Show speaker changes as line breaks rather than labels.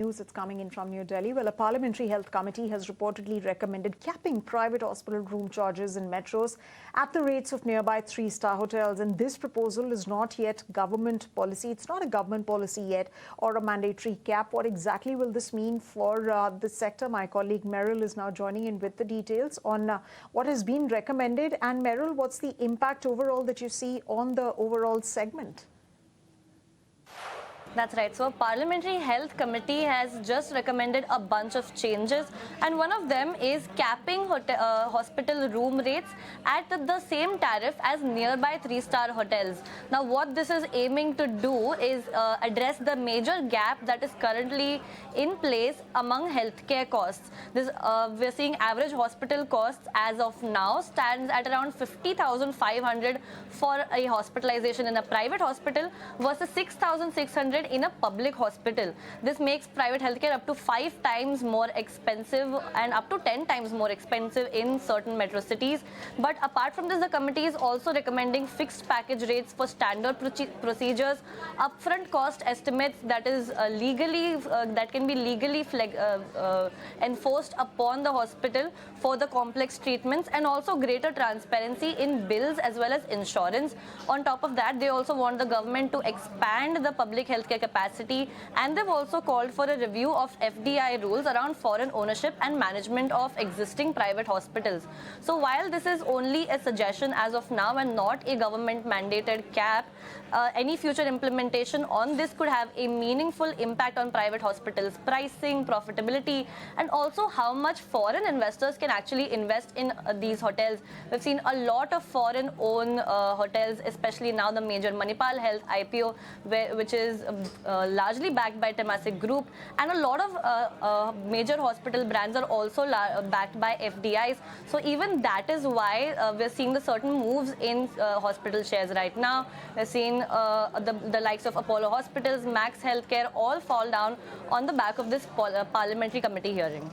News that's coming in from New Delhi. Well, a Parliamentary Health Committee has reportedly recommended capping private hospital room charges in metros at the rates of nearby three-star hotels. And this proposal is not yet government policy. It's not a government policy yet or a mandatory cap. What exactly will this mean for the sector? My colleague Meryl is now joining in with the details on what has been recommended. And Meryl, what's the impact overall that you see on the overall segment?
That's right. So, Parliamentary Health Committee has just recommended a bunch of changes, and one of them is capping hospital room rates at the same tariff as nearby three-star hotels. Now, what this is aiming to do is address the major gap that is currently in place among healthcare costs. We're seeing average hospital costs as of now stands at around 50,500 for a hospitalization in a private hospital versus 6,600 in a public hospital. This makes private healthcare up to 5 times more expensive and up to 10 times more expensive in certain metro cities. But apart from this, the committee is also recommending fixed package rates for standard procedures, upfront cost estimates that can be legally enforced upon the hospital for the complex treatments, and also greater transparency in bills as well as insurance. On top of that, they also want the government to expand the public healthcare capacity, and they've also called for a review of FDI rules around foreign ownership and management of existing private hospitals. So while this is only a suggestion as of now and not a government mandated cap, any future implementation on this could have a meaningful impact on private hospitals' pricing, profitability, and also how much foreign investors can actually invest in these hotels. We've seen a lot of foreign-owned hotels, especially now the major Manipal Health IPO, which is largely backed by Temasek Group, and a lot of major hospital brands are also backed by FDIs. So even that is why we're seeing the certain moves in hospital shares right now. We're seeing the likes of Apollo Hospitals, Max Healthcare all fall down on the back of this parliamentary committee hearing.